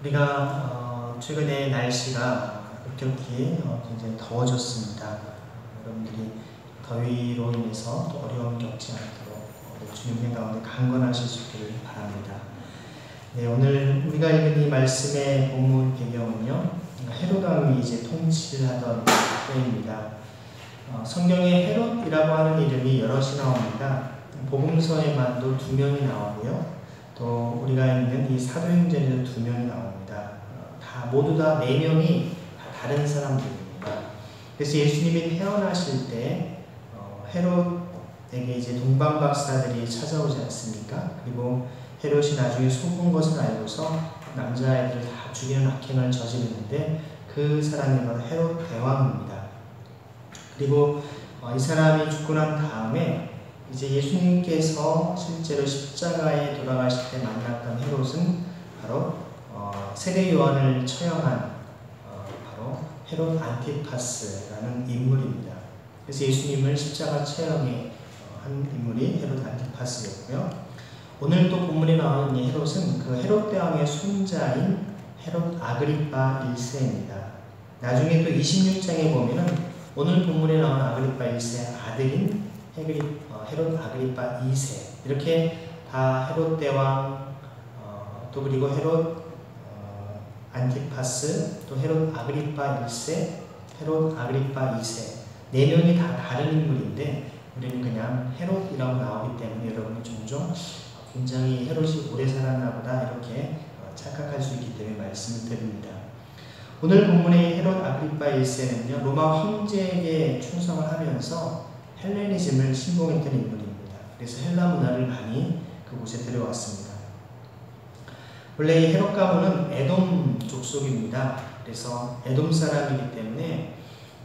우리가 최근에 날씨가 급격히 굉장히 더워졌습니다. 여러분들이 더위로 인해서 또 어려움 겪지 않도록 주님의 가운데 강건하실 수 있기를 바랍니다. 네, 오늘 우리가 읽은 이 말씀의 본문 배경은요, 헤롯 왕이 이제 통치를 하던 때입니다. 성경에 헤롯이라고 하는 이름이 여럿이 나옵니다. 복음서에만도 2명이 나오고요. 또 우리가 있는 이 사도행전에도 2명이 나옵니다. 모두 다 4명이 다 다른 사람들입니다. 그래서 예수님이 태어나실 때 헤롯에게 이제 동방박사들이 찾아오지 않습니까? 그리고 헤롯이 나중에 속은 것을 알고서 남자아이들을 다 죽이는 악행을 저지르는데 그 사람이 바로 헤롯 대왕입니다. 그리고 이 사람이 죽고 난 다음에 이제 예수님께서 실제로 십자가에 돌아가실 때 만났던 헤롯은 바로 세례 요한을 처형한 바로 헤롯 안티파스라는 인물입니다. 그래서 예수님을 십자가 처형에 한 인물이 헤롯 안티파스였고요. 오늘 또 본문에 나오는 이 헤롯은 그 헤롯 대왕의 손자인 헤롯 아그리파 1세입니다. 나중에 또 26장에 보면은 오늘 본문에 나오는 아그리파 1세 아들인 헤롯 아그리파 2세, 이렇게 다 헤롯 대왕, 또 그리고 헤롯 안티파스, 또 헤롯 아그리파 1세, 헤롯 아그리파 2세, 4명이 다 다른 인물인데 우리는 그냥 헤롯이라고 나오기 때문에 여러분이 종종 굉장히 헤롯이 오래 살았나 보다 이렇게 착각할 수 있기 때문에 말씀을 드립니다. 오늘 본문의 헤롯 아그리파 1세는요, 로마 황제에게 충성을 하면서 헬레니즘을 신봉했던 인물입니다. 그래서 헬라 문화를 많이 그곳에 들여왔습니다. 원래 이 헤롯 가문은 에돔 족속입니다. 그래서 에돔 사람이기 때문에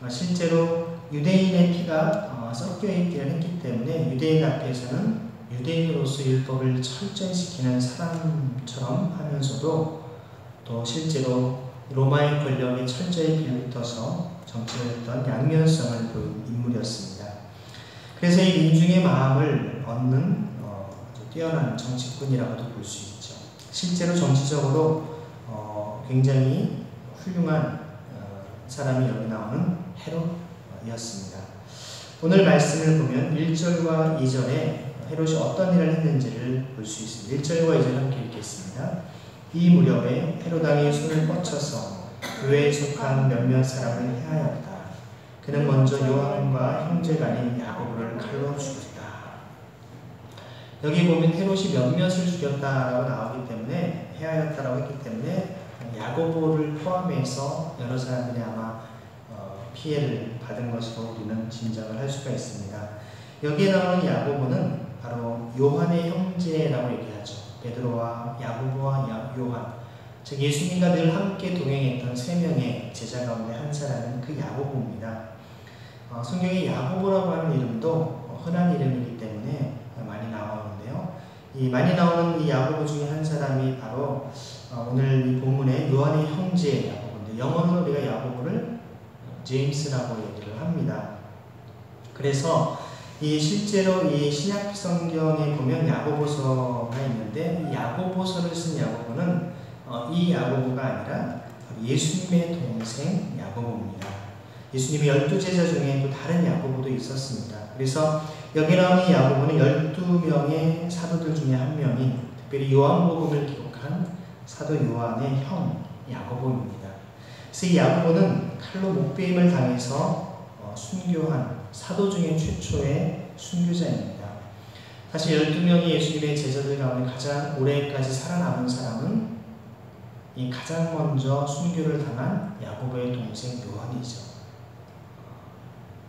실제로 유대인의 피가 섞여 있기를 했기 때문에 유대인 앞에서는 유대인으로서 율법을 철저히 지키는 사람처럼 하면서도 또 실제로 로마의 권력에 철저히 빌붙어서 정치를 했던 양면성을 보인 인물이었습니다. 그래서 이 민중의 마음을 얻는 뛰어난 정치꾼이라고도 볼 수 있죠. 실제로 정치적으로 굉장히 훌륭한 사람이 여기 나오는 헤롯이었습니다. 오늘 말씀을 보면 1절과 2절에 헤롯이 어떤 일을 했는지를 볼 수 있습니다. 1절과 2절 함께 읽겠습니다. 이 무렵에 헤롯 왕이 손을 뻗쳐서 교회에 속한 몇몇 사람을 해하였다. 그는 먼저 요한과 형제간인 야고보를 칼로 죽였다. 여기 보면 헤롯이 몇몇을 죽였다라고 나오기 때문에, 해하였다라고 했기 때문에 야고보를 포함해서 여러 사람들이 아마 피해를 받은 것으로 우리는 짐작을 할 수가 있습니다. 여기에 나오는 야고보는 바로 요한의 형제라고 얘기하죠. 베드로와 야고보와 요한, 즉 예수님과 늘 함께 동행했던 3명의 제자 가운데 한 사람은 그 야고보입니다. 성경에 야고보라고 하는 이름도 흔한 이름이기 때문에 많이 나오는데요. 이 많이 나오는 이 야고보 중에 한 사람이 바로 오늘 이 본문의 요한의 형제 야고보인데, 영어로 우리가 야고보를 제임스라고 얘기를 합니다. 그래서 실제로 이 신약 성경에 보면 야고보서가 있는데, 이 야고보서를 쓴 야고보는 이 야고보가 아니라 예수님의 동생 야고보입니다. 예수님의 12제자 중에 또 다른 야고보도 있었습니다. 그래서 여기 나오는 이 야고보는 12명의 사도들 중에 한 명인, 특별히 요한복음을 기록한 사도 요한의 형 야고보입니다. 그래서 이 야고보는 칼로 목베임을 당해서 순교한 사도 중에 최초의 순교자입니다. 사실 12명의 예수님의 제자들 가운데 가장 오래까지 살아남은 사람은 이 가장 먼저 순교를 당한 야고보의 동생 요한이죠.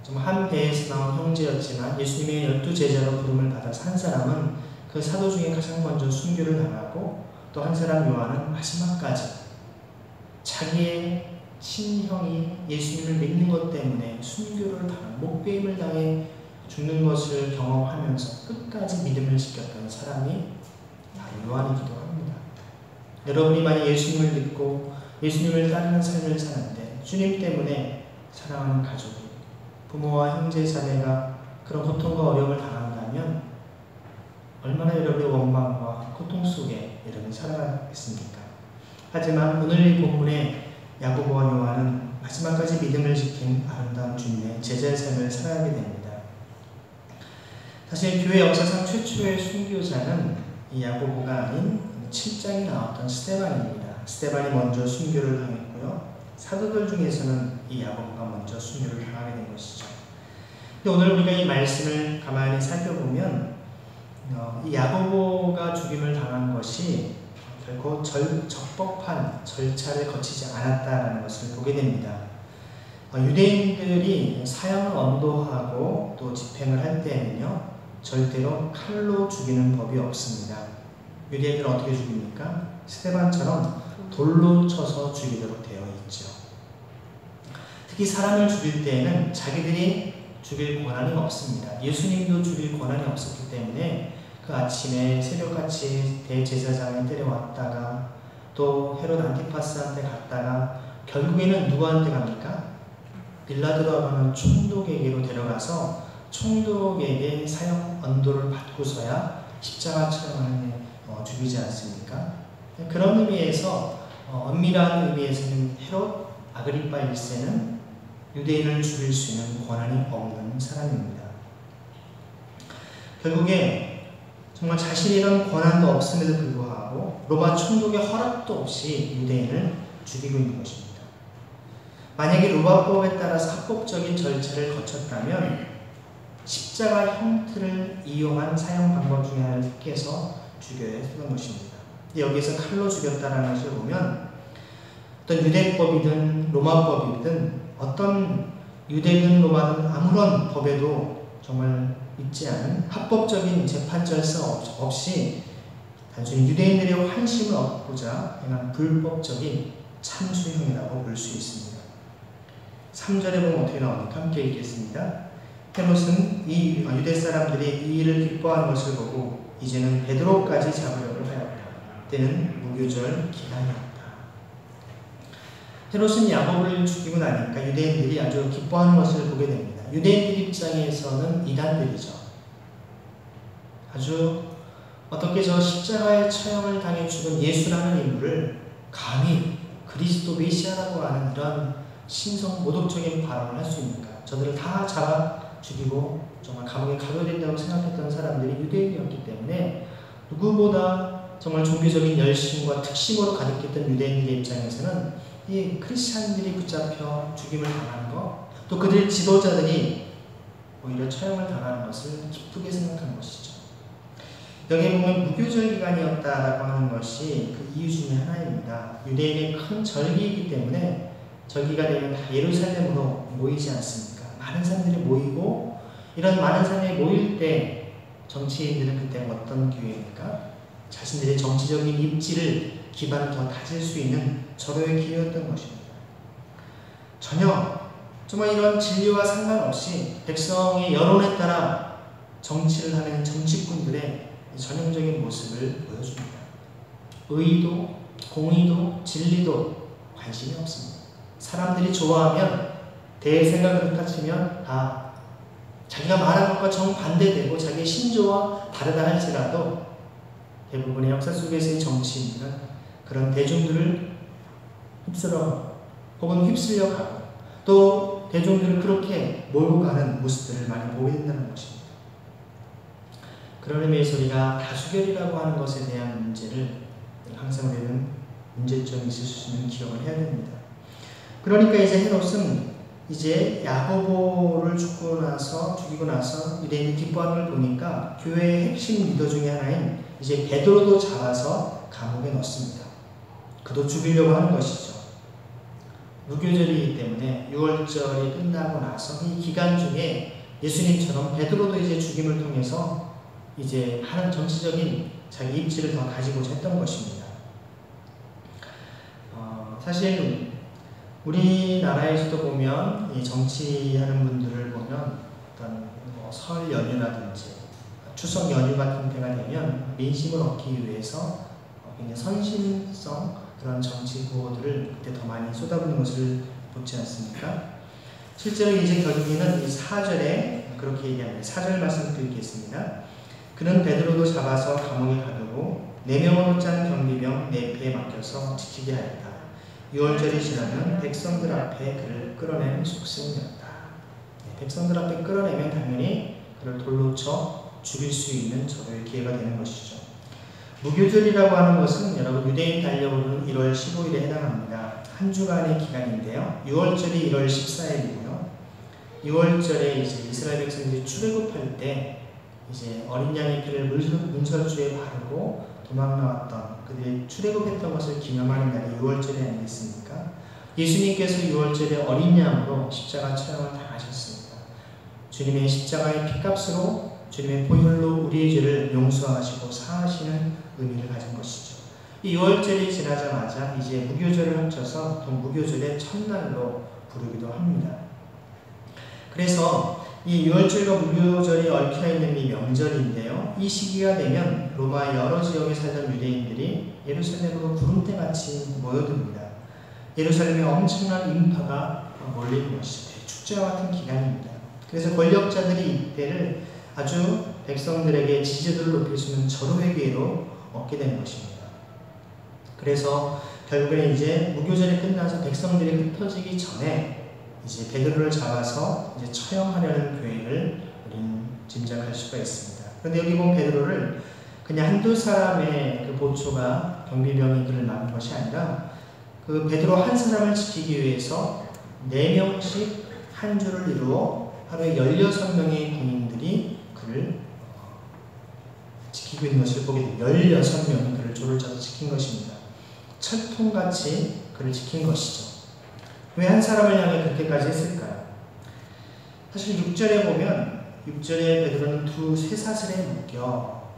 좀 한 배에서 나온 형제였지만 예수님의 12제자로 부름을 받아서 한 사람은 그 사도 중에 가장 먼저 순교를 당하고, 또 한 사람 요한은 마지막까지 자기의 친형이 예수님을 믿는 것 때문에 순교를 당한, 목베임을 당해 죽는 것을 경험하면서 끝까지 믿음을 지켰던 사람이 요한이기도 합니다. 여러분이 만약 예수님을 믿고 예수님을 따르는 삶을 사는데 주님 때문에 사랑하는 가족이, 부모와 형제 자매가 그런 고통과 어려움을 당한다면 얼마나 여러분의 원망과 고통 속에 여러분이 살아가겠습니까? 하지만 오늘 이 본문의 야고보와 요한은 마지막까지 믿음을 지킨 아름다운 주님의 제자의 삶을 살아가게 됩니다. 사실 교회 역사상 최초의 순교자는 이 야고보가 아닌 7장에 나왔던 스데반입니다. 스데반이 먼저 순교를 당했고요. 사도들 중에서는 이 야고보가 먼저 순교를 당하게 된 것이죠. 근데 오늘 우리가 이 말씀을 가만히 살펴보면 이 야고보가 죽임을 당한 것이 결코 적법한 절차를 거치지 않았다는 것을 보게 됩니다. 유대인들이 사형을 언도하고 또 집행을 할 때에는요, 절대로 칼로 죽이는 법이 없습니다. 유대인들은 어떻게 죽입니까? 스데반처럼 돌로 쳐서 죽이도록 되어 있죠. 특히 사람을 죽일 때에는 자기들이 죽일 권한이 없습니다. 예수님도 죽일 권한이 없었기 때문에 그 아침에 새벽같이 대제사장을 데려왔다가 또 헤롯 안티파스한테 갔다가 결국에는 누구한테 갑니까? 빌라도라고 하는 총독에게로 데려가서 총독에게 사형 언도를 받고서야 십자가처럼 죽이지 않습니까? 그런 의미에서 엄밀한 의미에서는 헤롯 아그리파 1세는 유대인을 죽일 수 있는 권한이 없는 사람입니다. 결국에 정말 자신이 이런 권한도 없음에도 불구하고 로마 총독의 허락도 없이 유대인을 죽이고 있는 것입니다. 만약에 로마법에 따라서 합법적인 절차를 거쳤다면 십자가 형틀을 이용한 사형 방법 중에 하나를 택해서 죽여야 했던 것입니다. 여기서 칼로 죽였다는 것을 보면 어떤 유대법이든 로마법이든 어떤 유대든 로마든 아무런 법에도 정말 있지 않은 합법적인 재판 절차 없이 단순히 유대인들의 환심을 얻고자 행한 불법적인 참수형이라고 볼 수 있습니다. 3절에 보면 어떻게 나오니까 함께 읽겠습니다. 헤롯은 이 유대 사람들이 이 일을 기뻐하는 것을 보고 이제는 베드로까지 잡으려고 하였다. 때는 무교절 기간이었다. 헤롯은 야고보를 죽이고 나니까 유대인들이 아주 기뻐하는 것을 보게 됩니다. 유대인들 입장에서는 이단들이죠. 아주 어떻게 저 십자가의 처형을 당해 죽은 예수라는 인물을 감히 그리스도 메시아라고 하는 이런 신성 모독적인 발언을 할 수 있는가? 저들을 다 잡아 죽이고 정말 감옥에 가둬야 된다고 생각했던 사람들이 유대인이었기 때문에 누구보다 정말 종교적인 열심과 특심으로 가득했던 유대인들의 입장에서는 이 크리스찬들이 붙잡혀 죽임을 당하는 것, 또 그들의 지도자들이 오히려 처형을 당하는 것을 기쁘게 생각한 것이죠. 여기에 보면 무교절 기간이었다라고 하는 것이 그 이유 중에 하나입니다. 유대인의 큰 절기이기 때문에 절기가 되면 다 예루살렘으로 모이지 않습니까? 많은 사람들이 모이고 이런 많은 사람들이 모일 때 정치인들은 그때 어떤 기회입니까? 자신들의 정치적인 입지를 기반을 더 다질 수 있는 절호의 기회였던 것입니다. 전혀 정말 이런 진리와 상관없이 백성의 여론에 따라 정치를 하는 정치꾼들의 전형적인 모습을 보여줍니다. 의도, 공의도, 진리도 관심이 없습니다. 사람들이 좋아하면 대생각을 흩어치면 다 자기가 말한 것과 정반대되고 자기의 신조와 다르다 할지라도 대부분의 역사 속에서의 정치인들은 그런 대중들을 휩쓸어 혹은 휩쓸려 가고 또 대중들을 그렇게 몰고 가는 모습들을 많이 보게 된다는 것입니다. 그런 의미에서 우리가 다수결이라고 하는 것에 대한 문제를 항상 우리는 문제점이 있을 수 있는 기억을 해야 됩니다. 그러니까 이제 헤롯은 이제 야고보를 죽이고 나서 유대인이 기뻐하는 걸 보니까 교회의 핵심 리더 중에 하나인 이제 베드로도 잡아서 감옥에 넣습니다. 그도 죽이려고 하는 것이죠. 무교절이기 때문에 6월절이 끝나고 나서 이 기간 중에 예수님처럼 베드로도 이제 죽임을 통해서 이제 하는 정치적인 자기 입지를 더 가지고자 했던 것입니다. 사실 우리나라에서도 보면 이 정치하는 분들을 보면 어떤 설 연휴라든지 추석 연휴 같은 때가 되면 민심을 얻기 위해서 굉장히 선심성 그런 정치 구호들을 그때 더 많이 쏟아부는 것을 보지 않습니까? 실제로 이제 결국에는 이 4절에 그렇게 얘기합니다. 4절 말씀 드리겠습니다. 그는 베드로도 잡아서 감옥에 가두고 4명으로 짠 경비병 4피에 맡겨서 지키게 하였다. 6월절이 지나면 백성들 앞에 그를 끌어내는 속셈이었다. 백성들 앞에 끌어내면 당연히 그를 돌로 쳐 죽일 수 있는 절호의 기회가 되는 것이죠. 무교절이라고 하는 것은 여러분 유대인 달력으로는 1월 15일에 해당합니다. 한 주간의 기간인데요. 6월절이 1월 14일이고요. 6월절에 이제 이스라엘 백성들이 출애굽할 때 이제 어린 양의 피를 문설주에 바르고 도망 나왔던 그들이 출애굽했던 것을 기념하는 날이 6월절이 아니겠습니까? 예수님께서 6월절에 어린 양으로 십자가 처형을 당하셨습니다. 주님의 십자가의 피값으로 주님의 보혈로 우리의 죄를 용서하시고 사하시는 의미를 가진 것이죠. 이 6월절이 지나자마자 이제 무교절을 합쳐서 무교절의 첫날로 부르기도 합니다. 그래서 이 6월절과 무교절이 얽혀있는 이 명절인데요. 이 시기가 되면 로마의 여러 지역에 살던 유대인들이 예루살렘으로 구름대같이 모여듭니다. 예루살렘에 엄청난 인파가 몰리는 것이 대축제와 같은 기간입니다. 그래서 권력자들이 이때를 아주 백성들에게 지지도를 높일 수 있는 절호의 기회로 얻게 되는 것입니다. 그래서 결국에는 이제 무교절이 끝나서 백성들이 흩어지기 전에 이제 베드로를 잡아서 이제 처형하려는 계획을 우리는 짐작할 수가 있습니다. 그런데 여기 보면 베드로를 그냥 한두 사람의 그 보초가 경비병이 그를 막은 것이 아니라 그 베드로 한 사람을 지키기 위해서 4명씩 한 줄을 이루어 하루에 16명의 군인들이 그를 지키고 있는 것을 보게 됩니다. 16명이 그를 줄을 쳐서 지킨 것입니다. 철통같이 그를 지킨 것이죠. 왜 한 사람을 향해 그렇게까지 했을까요? 사실 6절에 보면 6절에 베드로는 두 쇠사슬에 묶여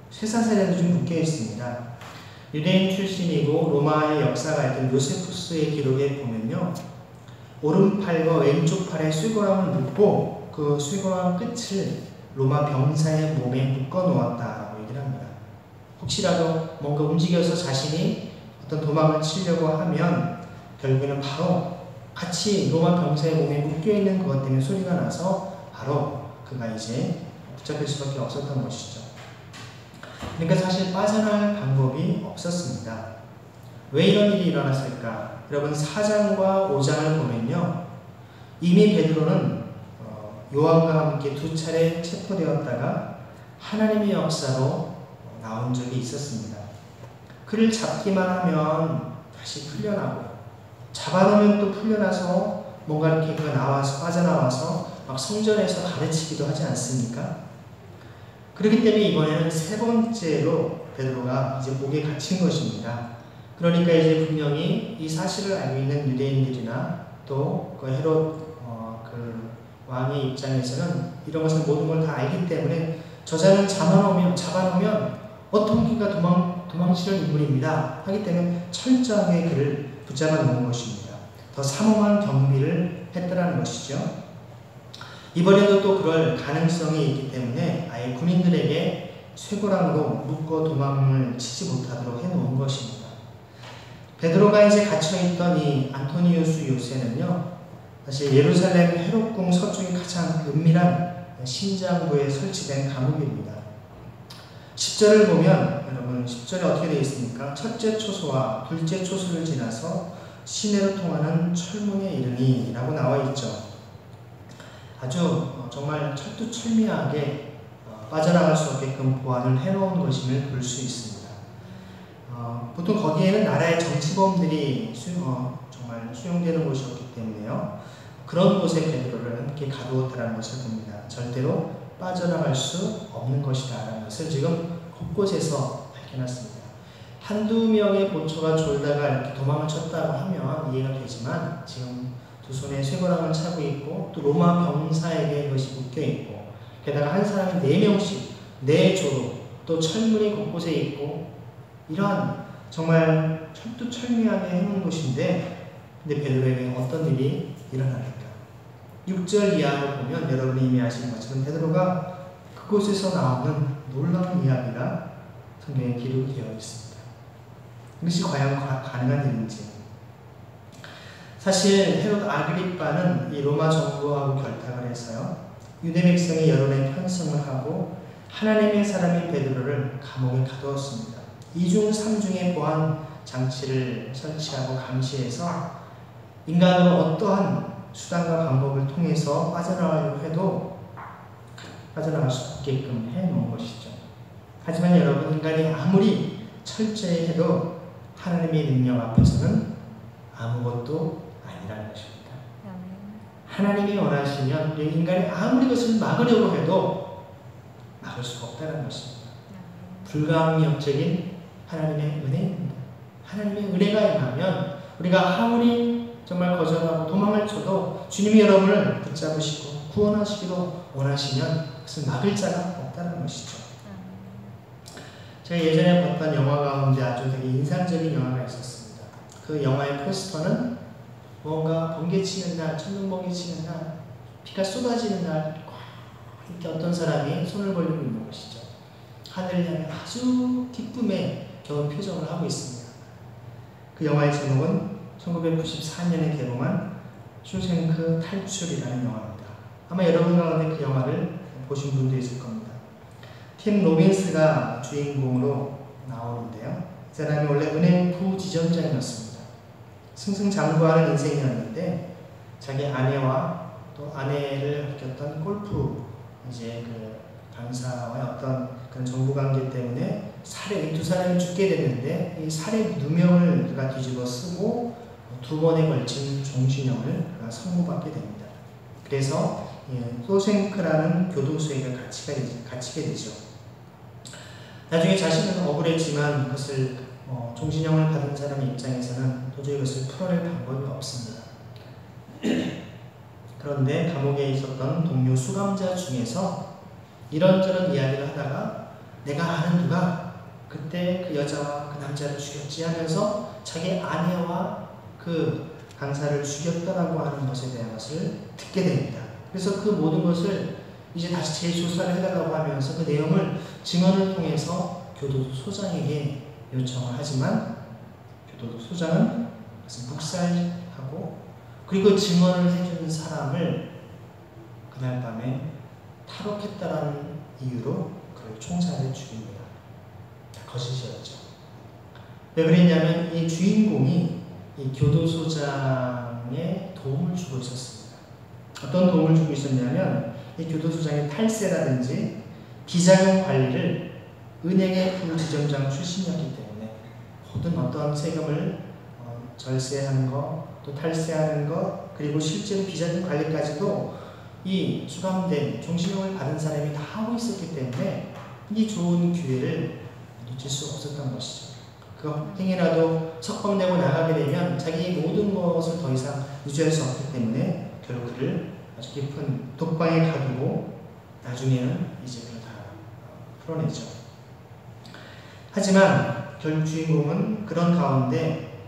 쇠사슬에도 좀 묶여 있습니다. 유대인 출신이고 로마의 역사가 있던 요세푸스의 기록에 보면요. 오른팔과 왼쪽 팔에 쇠고랑을 묶고 그 쇠고랑 끝을 로마 병사의 몸에 묶어 놓았다라고 얘기를 합니다. 혹시라도 뭔가 움직여서 자신이 어떤 도망을 치려고 하면 결국에는 바로 같이 로마 병사의 몸에 묶여있는 그것 때문에 소리가 나서 바로 그가 이제 붙잡힐 수밖에 없었던 것이죠. 그러니까 사실 빠져나갈 방법이 없었습니다. 왜 이런 일이 일어났을까? 여러분 4장과 5장을 보면요. 이미 베드로는 요한과 함께 2차례 체포되었다가 하나님의 역사로 나온 적이 있었습니다. 그를 잡기만 하면 다시 풀려나고 잡아놓으면 또 풀려나서 뭔가 이렇게 그가 나와서 빠져나와서 막 성전에서 가르치기도 하지 않습니까? 그렇기 때문에 이번에는 3번째로 베드로가 이제 목에 갇힌 것입니다. 그러니까 이제 분명히 이 사실을 알고 있는 유대인들이나 또 그 헤롯 그 왕의 입장에서는 이런 것을 모든 걸 다 알기 때문에 저자는 잡아놓으면 어떻게가 도망치는 인물입니다. 하기 때문에 철저하게 그를 붙잡아 놓은 것입니다. 더 삼엄한 경비를 했더라는 것이죠. 이번에도 또 그럴 가능성이 있기 때문에 아예 군인들에게 쇠고랑으로 묶어 도망을 치지 못하도록 해놓은 것입니다. 베드로가 이제 갇혀있던 이 안토니우스 요새는요, 사실 예루살렘 헤롯궁 서쪽에 가장 은밀한 심장부에 설치된 감옥입니다. 10절을 보면 여러분 10절에 어떻게 되어 있습니까? 첫째 초소와 둘째 초소를 지나서 시내로 통하는 철문에 이르니 라고 나와 있죠. 아주 정말 철두철미하게 빠져나갈 수 없게끔 보안을 해놓은 것임을 볼 수 있습니다. 보통 거기에는 나라의 정치범들이 정말 수용되는 곳이었기 때문에요. 그런 곳에 베드로를 함께 가두었다는 것을 봅니다. 절대로 빠져나갈 수 없는 것이다 라는 것을 지금 곳곳에서 밝혀놨습니다. 한두 명의 보초가 졸다가 이렇게 도망을 쳤다고 하면 이해가 되지만 지금 두 손에 쇠고랑을 차고 있고 또 로마 병사에게 그것이 묶여있고 게다가 한 사람이 4명씩 4조로 또 철문이 곳곳에 있고 이러한 정말 철두철미하게 해놓은 곳인데 근데 베드로에게 어떤 일이 일어납니까? 6절 이하로 보면 여러분이 이미 아시는 것처럼 베드로가 그곳에서 나오는 놀라운 이야기가 성경에 기록이 되어 있습니다. 이것이 과연 가능한 일인지. 사실 헤롯 아그리빠는 이 로마 정부하고 결탁을 해서요. 유대 백성의 여론에 편승을 하고 하나님의 사람인 베드로를 감옥에 가두었습니다. 2중 3중의 보안 장치를 설치하고 감시해서 인간으로 어떠한 수단과 방법을 통해서 빠져나가려고 해도 빠져나갈 수 없게끔 해놓은 것이죠. 하지만 여러분, 인간이 아무리 철저히 해도 하나님의 능력 앞에서는 아무것도 아니라는 것입니다. 하나님이 원하시면 인간이 아무리 그것을 막으려고 해도 막을 수가 없다는 것입니다. 불가항력적인 하나님의 은혜입니다. 하나님의 은혜가 임하면 우리가 아무리 정말 거절하고 도망을 쳐도 주님이 여러분을 붙잡으시고 구원하시기로 원하시면 그것을 막을 자가 없다는 것이죠. 제가 예전에 봤던 영화 가운데 아주 되게 인상적인 영화가 있었습니다. 그 영화의 포스터는 뭔가 번개치는 날, 천둥번개 치는 날, 비가 쏟아지는 날 이렇게 어떤 사람이 손을 벌리고 있는 것이죠. 하늘을 향해 아주 기쁨에 겨운 표정을 하고 있습니다. 그 영화의 제목은 1994년에 개봉한 쇼생크 탈출이라는 영화입니다. 아마 여러분 가운데 그 영화를 보신 분도 있을 겁니다. 팀 로빈스가 주인공으로 나오는데요. 이 사람이 원래 은행 부지점장이었습니다. 승승장구하는 인생이었는데 자기 아내와 또 아내를 아꼈던 골프 그 강사와의 어떤 그런 정부 관계 때문에 두 사람이 죽게 됐는데 이 살해 누명을 그가 뒤집어 쓰고 2번에 걸친 종신형을 그가 선고받게 됩니다. 그래서 소생크라는 교도소에 갇히게 되죠. 나중에 자신은 억울했지만 그것을 종신형을 받은 사람의 입장에서는 도저히 그것을 풀어낼 방법이 없습니다. 그런데 감옥에 있었던 동료 수감자 중에서 이런저런 이야기를 하다가 내가 아는 누가 그때 그 여자와 그 남자를 죽였지 하면서 자기 아내와 그 강사를 죽였다라고 하는 것에 대한 것을 듣게 됩니다. 그래서 그 모든 것을 이제 다시 재조사를 해달라고 하면서 그 내용을 증언을 통해서 교도소장에게 요청을 하지만 교도소장은 그것을 묵살하고 그리고 증언을 해주는 사람을 그날 밤에 탈옥했다라는 이유로 그를 총살해 죽입니다. 거짓이었죠. 왜 그랬냐면 이 주인공이 이 교도소장의 도움을 주고 있었습니다. 어떤 도움을 주고 있었냐면 이 교도소장의 탈세라든지 비자금 관리를 은행의 부지점장 출신이었기 때문에 모든 어떤 세금을 절세하는 것, 또 탈세하는 것, 그리고 실제로 비자금 관리까지도 이 수감된 종신형을 받은 사람이 다 하고 있었기 때문에 이 좋은 기회를 놓칠 수 없었던 것이죠. 그 행여라도 석방되고 나가게 되면 자기의 모든 것을 더 이상 유지할 수 없기 때문에 결국 그를 아주 깊은 독방에 가두고 나중에는 이제 그걸 다 풀어내죠. 하지만 결국 주인공은 그런 가운데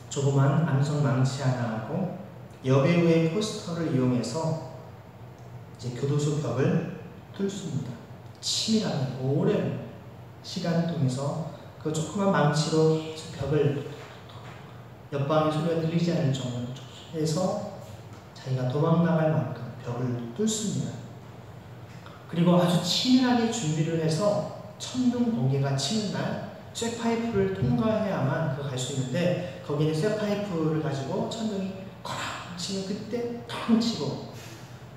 조그만 암석 망치 하나 하고 여배우의 포스터를 이용해서 이제 교도소 벽을 뚫습니다. 치밀하게 오랜 시간을 통해서 그 조그만 망치로 벽을 옆방의 소리가 들리지 않을 정도로 해서 자기가 도망나갈 만큼 벽을 뚫습니다. 그리고 아주 치밀하게 준비를 해서 천둥 번개가 치는 날 쇠파이프를 통과해야만 갈 수 있는데 거기는 쇠파이프를 가지고 천둥이 쾅 치면 그때 탕 치고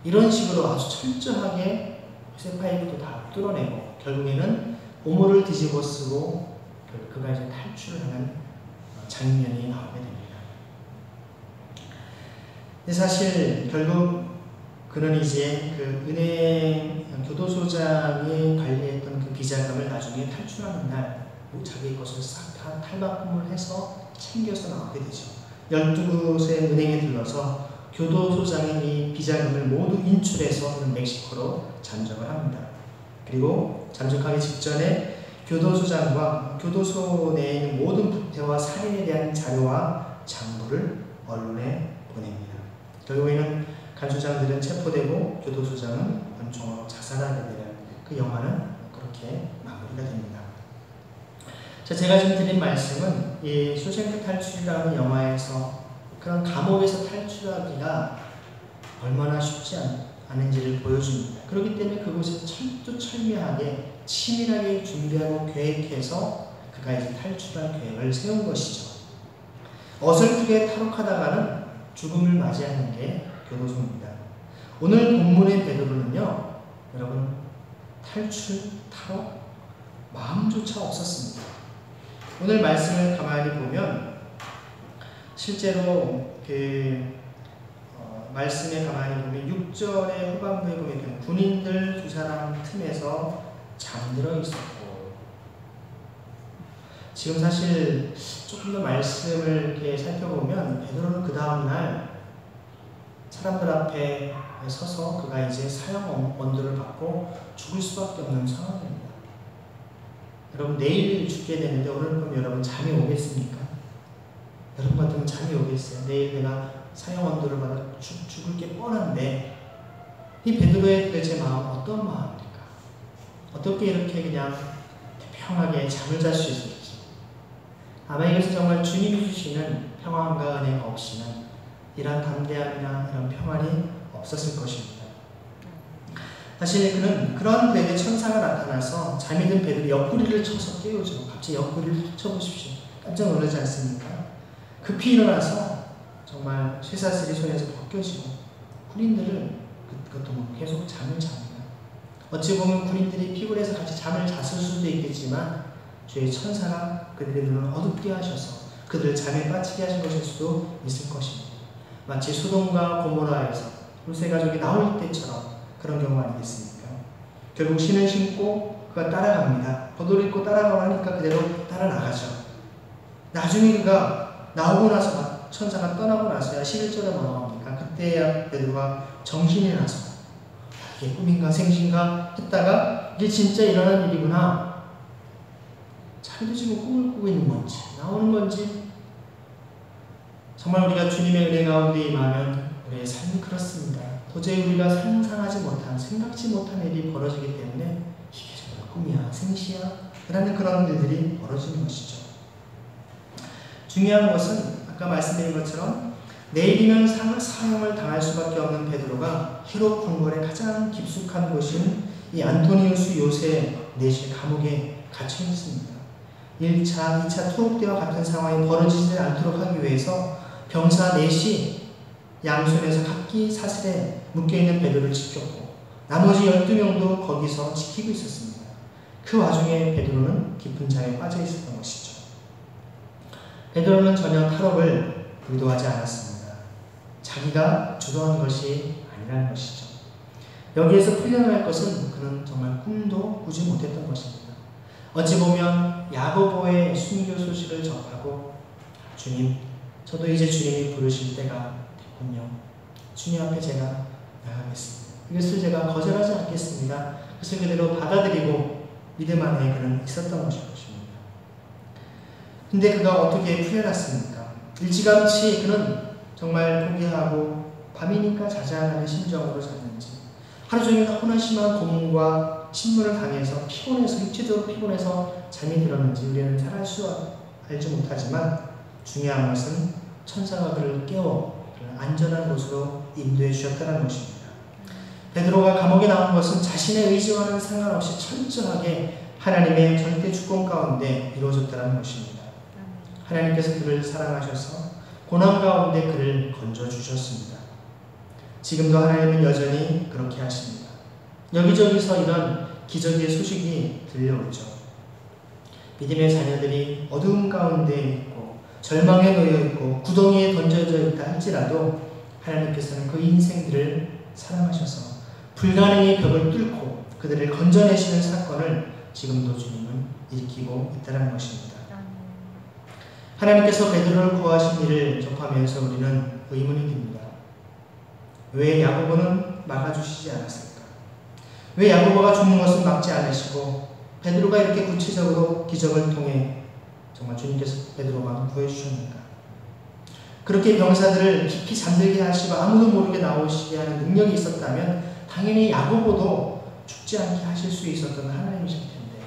이런 식으로 아주 철저하게 쇠파이프도 다 뚫어내고 결국에는 오물을 뒤집어 쓰고 그가 이제 탈출을 하는 장면이 나오게 됩니다. 근데 사실 결국 그는 이제 그 은행 교도소장이 관리했던 그 비자금을 나중에 탈출하는 날 자기 것을 싹 다 탈바꿈을 해서 챙겨서 나오게 되죠. 12곳의 은행에 들러서 교도소장의 이 비자금을 모두 인출해서 그는 멕시코로 잠적을 합니다. 그리고 잠적하기 직전에 교도소장과 교도소 내에 있는 모든 부패와 살인에 대한 자료와 장부를 언론에 보냅니다. 결국에는 간수장들은 체포되고 교도소장은 권총으로 자살하게 되는 그 영화는 그렇게 마무리가 됩니다. 자, 제가 지금 드린 말씀은 이 쇼생크 탈출이라는 영화에서 그런 감옥에서 탈출하기가 얼마나 쉽지 않은지를 보여줍니다. 그렇기 때문에 그곳에서 철두철미하게 치밀하게 준비하고 계획해서 그가 이제 탈출할 계획을 세운 것이죠. 어설프게 탈옥하다가는 죽음을 맞이하는 게 교도소입니다. 오늘 본문의 베드로는요, 여러분, 탈출, 탈옥, 마음조차 없었습니다. 오늘 말씀을 가만히 보면 실제로 말씀에 가만히 보면 6절의 후반부에 보면 군인들 두 사람 틈에서 잠들어 있었고, 지금 사실 조금 더 말씀을 이렇게 살펴보면 베드로는 그 다음날 사람들 앞에 서서 그가 이제 사형 언도를 받고 죽을 수밖에 없는 상황입니다. 여러분, 내일 죽게 되는데 오늘 밤 여러분 잠이 오겠습니까? 여러분 같으면 잠이 오겠어요? 내일 내가 사형 언도를 받아 죽을 게 뻔한데, 이 베드로의 도대체 마음 어떤 마음일까? 어떻게 이렇게 그냥 평하게 잠을 잘 수 있을지. 아마 이것은 정말 주님이 주시는 평안과 은혜가 없이는 이런 담대함이나 이런 평안이 없었을 것입니다. 사실 그는 그런 때에 천사가 나타나서 잠이 든 베드로 옆구리를 쳐서 깨우죠. 갑자기 옆구리를 쳐보십시오. 깜짝 놀라지 않습니까? 급히 일어나서 정말 쇠사슬이 손에서 벗겨지고 군인들을 그것도 계속 잠을 잡니다. 어찌 보면 군인들이 피곤해서 같이 잠을 잤을 수도 있겠지만 주의 천사가 그들의 눈을 어둡게 하셔서 그들을 잠에 빠지게 하신 것일 수도 있을 것입니다. 마치 소돔과 고모라에서 롯의 가족이 나올 때처럼 그런 경우 아니겠습니까? 결국 신을 신고 그가 따라갑니다. 겉옷을 입고 따라가고 하니까 그대로 따라 나가죠. 나중에 그가 나오고 나서 천사가 떠나고 나서야 11절에 뭐라고 합니까? 그때야 베드로가 정신이 나서 이게 꿈인가 생신가 했다가 이게 진짜 일어난 일이구나. 자기도 지금 꿈을 꾸고 있는 건지 나오는 건지. 정말 우리가 주님의 은혜 가운데 임하면 우리의 삶이 그렇습니다. 도저히 우리가 상상하지 못한, 생각지 못한 일이 벌어지기 때문에 이게 정말 꿈이야, 생시야? 라는 그런 일들이 벌어지는 것이죠. 중요한 것은 아까 말씀드린 것처럼 내일이면 사형을 당할 수밖에 없는 베드로가 헤롯 궁궐의 가장 깊숙한 곳인 이 안토니우스 요새 내실 감옥에 갇혀 있습니다. 1차, 2차 투옥 때와 같은 상황이 벌어지지 않도록 하기 위해서 병사 넷이 양손에서 각기 사슬에 묶여있는 베드로를 지켰고 나머지 12명도 거기서 지키고 있었습니다. 그 와중에 베드로는 깊은 잠에 빠져 있었던 것이죠. 베드로는 전혀 탈옥을 의도하지 않았습니다. 자기가 주도한 것이 아니라는 것이죠. 여기에서 풀려날 것은 그는 정말 꿈도 꾸지 못했던 것입니다. 어찌 보면 야고보의 순교 소식을 접하고 주님, 저도 이제 주님이 부르실 때가 됐군요. 주님 앞에 제가 나가겠습니다. 이것을 제가 거절하지 않겠습니다. 그것을 그대로 받아들이고 믿음 안에 그는 있었던 것입니다. 근데 그가 어떻게 풀려났습니까? 일찌감치 그는 정말 포기하고 밤이니까 자자하는 심정으로 잤는지, 하루 종일 너무나 심한 고문과 침문을 당해서 피곤해서, 육체적으로 피곤해서 잠이 들었는지 우리는 잘 알지 못하지만 중요한 것은 천사가 그를 깨워 그를 안전한 곳으로 인도해 주셨다는 것입니다. 베드로가 감옥에 나온 것은 자신의 의지와는 상관없이 철저하게 하나님의 절대 주권 가운데 이루어졌다는 것입니다. 하나님께서 그를 사랑하셔서 고난 가운데 그를 건져주셨습니다. 지금도 하나님은 여전히 그렇게 하십니다. 여기저기서 이런 기적의 소식이 들려오죠. 믿음의 자녀들이 어두움 가운데 있고 절망에 놓여 있고 구덩이에 던져져 있다 할지라도 하나님께서는 그 인생들을 사랑하셔서 불가능의 벽을 뚫고 그들을 건져내시는 사건을 지금도 주님은 일으키고 있다는 것입니다. 하나님께서 베드로를 구하신 일을 접하면서 우리는 의문이 듭니다. 왜 야고보는 막아주시지 않았을까? 왜 야고보가 죽는 것은 막지 않으시고 베드로가 이렇게 구체적으로 기적을 통해 정말 주님께서 베드로만 구해주셨는가? 그렇게 병사들을 깊이 잠들게 하시고 아무도 모르게 나오시게 하는 능력이 있었다면 당연히 야고보도 죽지 않게 하실 수 있었던 하나님이실 텐데,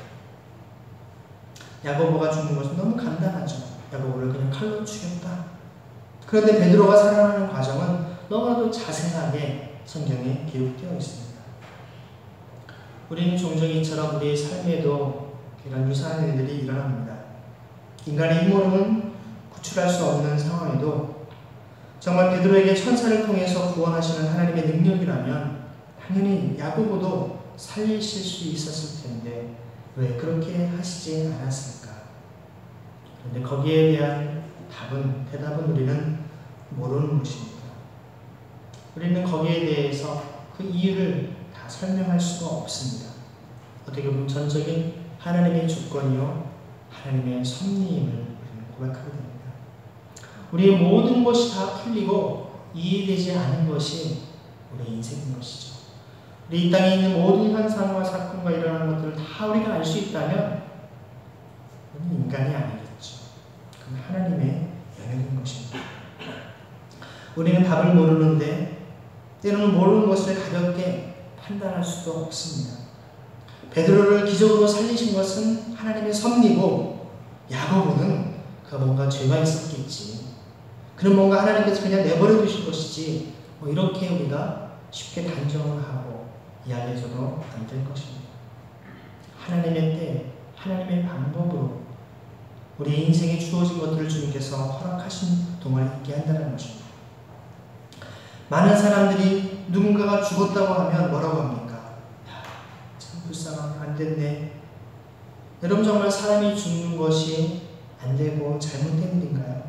야고보가 죽는 것은 너무 간단하죠. 야고보를 그냥 칼로 죽였다. 그런데 베드로가 살아나는 과정은 너무나도 자세하게 성경에 기록되어 있습니다. 우리는 종종 이처럼 우리의 삶에도 이런 유사한 일들이 일어납니다. 인간의 힘으로는 구출할 수 없는 상황에도 정말 베드로에게 천사를 통해서 구원하시는 하나님의 능력이라면 당연히 야고보도 살리실 수 있었을 텐데 왜 그렇게 하시지 않았을까? 그런데 거기에 대한 대답은 우리는 모르는 것입니다. 우리는 거기에 대해서 그 이유를 다 설명할 수가 없습니다. 어떻게 보면 전적인 하나님의 주권이요 하나님의 섭리임을 우리는 고백하게 됩니다. 우리의 모든 것이 다 풀리고 이해되지 않은 것이 우리의 인생인 것이죠. 우리 이 땅에 있는 모든 현상과 사건과 일어나는 것들을 다 우리가 알 수 있다면 우리는 인간이 아니겠죠. 그건 하나님의 영역인 것입니다. 우리는 답을 모르는데 때로는 모르는 것을 가볍게 판단할 수도 없습니다. 베드로를 기적으로 살리신 것은 하나님의 섭리고 야고보는 그가 뭔가 죄가 있었겠지. 그는 뭔가 하나님께서 그냥 내버려 두신 것이지 이렇게 우리가 쉽게 단정을 하고 이야기해서도 안 될 것입니다. 하나님의 때, 하나님의 방법으로 우리 인생에 주어진 것들을 주님께서 허락하신 동안 있게 한다는 것입니다. 많은 사람들이 누군가가 죽었다고 하면 뭐라고 합니까? 야, 참 불쌍하네, 안 됐네. 여러분 정말 사람이 죽는 것이 안 되고 잘못된 일인가요?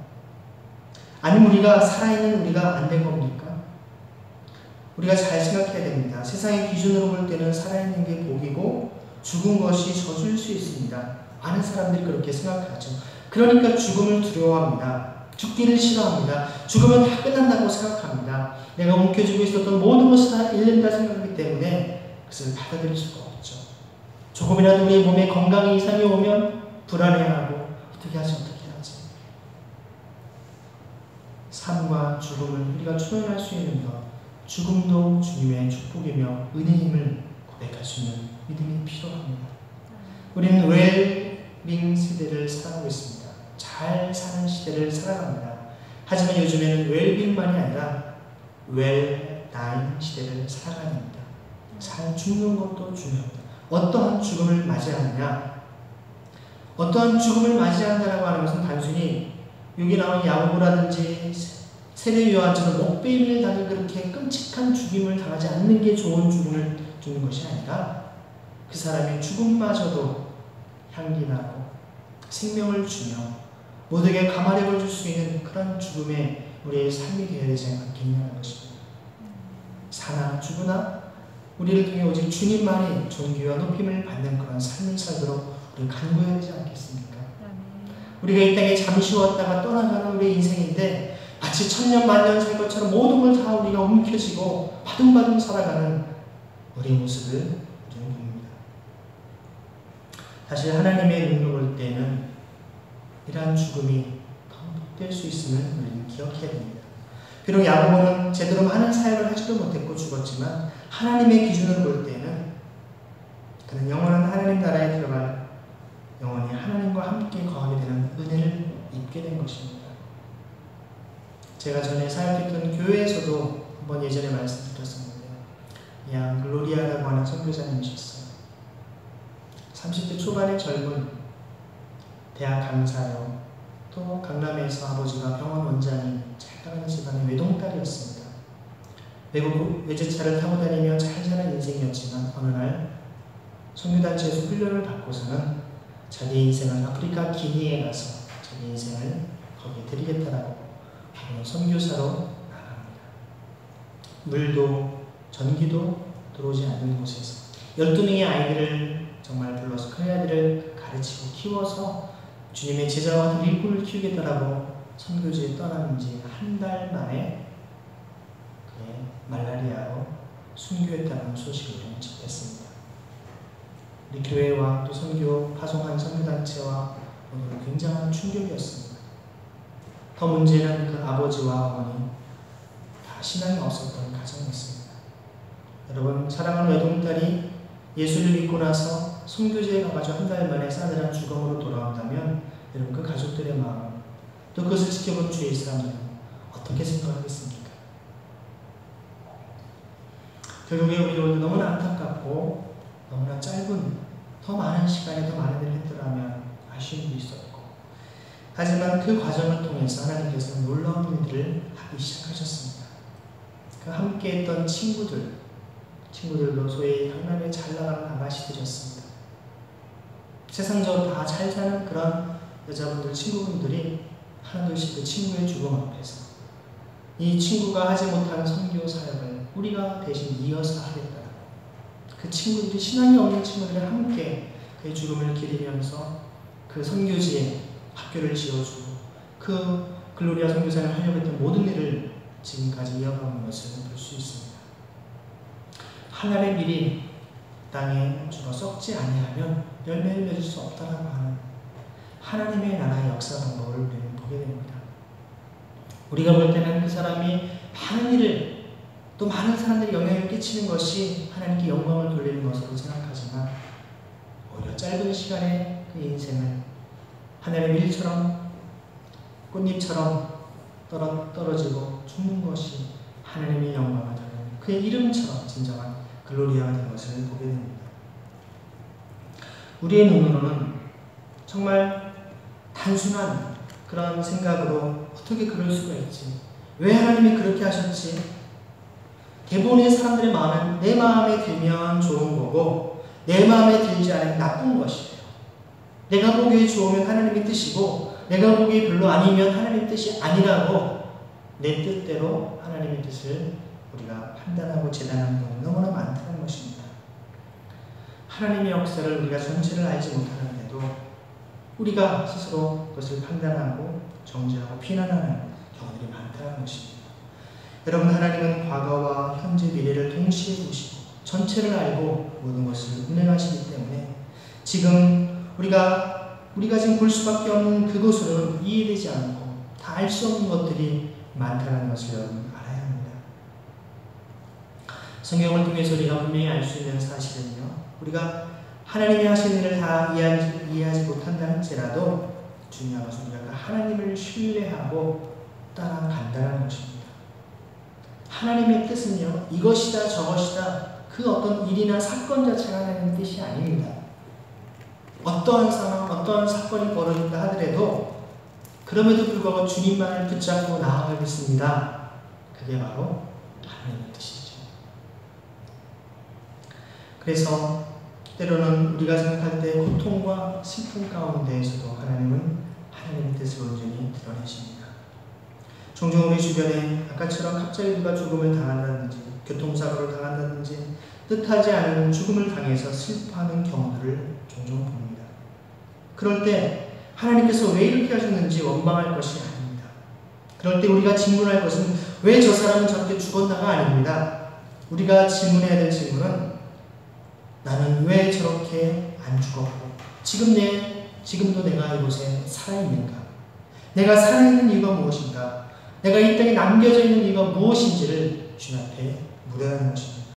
아니면 우리가 살아있는 우리가 안 된 겁니까? 우리가 잘 생각해야 됩니다. 세상의 기준으로 볼 때는 살아있는 게 복이고 죽은 것이 저주일 수 있습니다. 많은 사람들이 그렇게 생각하죠. 그러니까 죽음을 두려워합니다. 죽기를 싫어합니다. 죽으면 다 끝난다고 생각합니다. 내가 움켜쥐고 있었던 모든 것이 다 잃는다 생각하기 때문에 그것을 받아들일 수가 없죠. 조금이라도 우리의 몸에 건강에 이상이 오면 불안해하고 어떻게 하지. 삶과 죽음을 우리가 초연할 수 있는 것, 죽음도 주님의 축복이며 은혜임을 고백할 수 있는 믿음이 필요합니다. 우리는 웰빙 시대를 살아가고 있습니다. 잘 사는 시대를 살아갑니다. 하지만 요즘에는 웰빙만이 아니라 웰다잉 시대를 살아가야 합니다. 잘 죽는 것도 중요합니다. 어떠한 죽음을 맞이하느냐, 어떠한 죽음을 맞이한다라고 하는 것은 단순히 여기 나온 야고보라든지 세례 요한처럼 목베임을 당해 그렇게 끔찍한 죽임을 당하지 않는 게 좋은 죽음을 죽는 것이 아니라 그 사람의 죽음마저도 향기나고 생명을 주며 모두에게 감화력을 줄 수 있는 그런 죽음에 우리의 삶이 되어야 되지 않겠냐는 것입니다. 사나 죽으나 우리를 통해 오직 주님만이 존귀와 높임을 받는 그런 삶을 살도록 우리 간구해야 되지 않겠습니까? 우리가 이 땅에 잠시 왔다가 떠나가는 우리의 인생인데 마치 천년 만년 살 것처럼 모든 걸 다 우리가 움켜쥐고 바둥바둥 살아가는 우리의 모습을 우리는 봅니다. 사실 하나님의 눈으로 볼 때는 이러한 죽음이 더 복될 수 있음을 우리는 기억해야 됩니다. 비록 야고보는 제대로 많은 사역을 하지도 못했고 죽었지만 하나님의 기준으로 볼 때는 그는 영원한 하나님 나라에 들어갈 영원히 하나님과 함께 거하게 되는 은혜를 입게 된 것입니다. 제가 전에 사역했던 교회에서도 한번 예전에 말씀드렸었는데요. 양 글로리아라고 하는 선교사님이셨어요. 30대 초반의 젊은 대학 강사요. 또 강남에서 아버지가 병원 원장인 잘 나가는 집안의 외동딸이었습니다. 외국 외제차를 타고 다니며 잘 자란 인생이었지만 어느 날 선교단체에서 훈련을 받고서는 자기 인생을 아프리카 기니에 가서 자기 인생을 거기에 드리겠다라고 선교사로 나갑니다. 물도 전기도 들어오지 않는 곳에서 12명의 아이들을 정말 불러서 큰 아이들을 가르치고 키워서 주님의 제자와 같은 일꾼을 키우겠다라고 선교지에 떠나는 지 한 달 만에 말라리아로 순교했다는 소식을 좀 접했습니다. 우리 교회와 또 선교 파송한 선교단체와 오늘 굉장한 충격이었습니다. 더 문제는 그 아버지와 어머니 다 신앙이 없었던 가정이었습니다. 여러분, 사랑하는 외동딸이 예수를 믿고 나서 선교지에 가가지고 한 달 만에 싸늘한 죽음으로 돌아온다면 여러분 그 가족들의 마음 또 그것을 지켜본 주의 사람들은 어떻게 생각하겠습니까? 결국에 우리는 너무나 안타깝고 너무나 짧은 더 많은 시간에 더 많은 일을 했더라면 아쉬움도 있었고 하지만 그 과정을 통해서 하나님께서 놀라운 일들을 하기 시작하셨습니다. 그 함께했던 친구들도 소위 강남에 잘 나가는 아가씨들이었습니다. 세상적으로 다 잘 사는 그런 여자분들, 친구분들이 하나둘씩 그 친구의 죽음 앞에서 이 친구가 하지 못하는 선교 사역을 우리가 대신 이어서 하겠다라고, 그 친구들이, 신앙이 없는 친구들이 함께 그의 죽음을 기리면서 그 선교지에 학교를 지어주고 그 글로리아 선교사를 하려고 했던 모든 일을 지금까지 이어가는 것을 볼 수 있습니다. 하나님의 밀이 땅에 주어 썩지 아니하면 열매를 맺을 수 없다라고 하는 하나님의 나라의 역사 방법을 우리는 보게 됩니다. 우리가 볼 때는 그 사람이 많은 일을, 또 많은 사람들이 영향을 끼치는 것이 하나님께 영광을 돌리는 것으로 생각하지만 오히려 짧은 시간에 그 인생을 하늘의 밀처럼 꽃잎처럼 떨어지고 죽는 것이 하나님의 영광을 돌리는 그의 이름처럼 진정한 글로리아가 된 것을 보게 됩니다. 우리의 눈으로는 정말 단순한 그런 생각으로 어떻게 그럴 수가 있지? 왜 하나님이 그렇게 하셨지? 대부분의 사람들의 마음은 내 마음에 들면 좋은 거고 내 마음에 들지 않으면 나쁜 것이에요. 내가 보기에 좋으면 하나님의 뜻이고 내가 보기에 별로 아니면 하나님의 뜻이 아니라고 내 뜻대로 하나님의 뜻을 우리가 판단하고 재단하는 경우가 너무나 많다는 것입니다. 하나님의 역사를 우리가 전체를 알지 못하는데도 우리가 스스로 그것을 판단하고 정죄하고 비난하는 경우들이 많다는 것입니다. 여러분, 하나님은 과거와 현재, 미래를 동시에 보시고 전체를 알고 모든 것을 운행하시기 때문에 지금 우리가 지금 볼 수밖에 없는 그것으로는 이해되지 않고 다 알 수 없는 것들이 많다는 것을 여러분 알아야 합니다. 성경을 통해서 우리가 분명히 알 수 있는 사실은요, 우리가 하나님이 하신 일을 다 이해하지 못한다 할지라도 중요한 것은 우리가 하나님을 신뢰하고 따라간다는 것입니다. 하나님의 뜻은요, 이것이다 저것이다 그 어떤 일이나 사건 자체가 하나님의 뜻이 아닙니다. 어떠한 상황, 어떠한 사건이 벌어진다 하더라도 그럼에도 불구하고 주님만을 붙잡고 나아가겠습니다. 그게 바로 하나님의 뜻이죠. 그래서 때로는 우리가 생각할 때 고통과 슬픔 가운데에서도 하나님은 하나님의 뜻을 온전히 드러내십니다. 종종 우리 주변에 아까처럼 갑자기 누가 죽음을 당한다든지 교통사고를 당한다든지 뜻하지 않은 죽음을 당해서 슬퍼하는 경우들을 종종 봅니다. 그럴 때 하나님께서 왜 이렇게 하셨는지 원망할 것이 아닙니다. 그럴 때 우리가 질문할 것은 왜 저 사람은 저렇게 죽었나가 아닙니다. 우리가 질문해야 될 질문은 나는 왜 저렇게 안 죽었고 지금도 내가 이곳에 살아있는가? 내가 살아있는 이유가 무엇인가? 내가 이 땅에 남겨져 있는 이유가 무엇인지를 주님 앞에 물어야 하는 것입니다.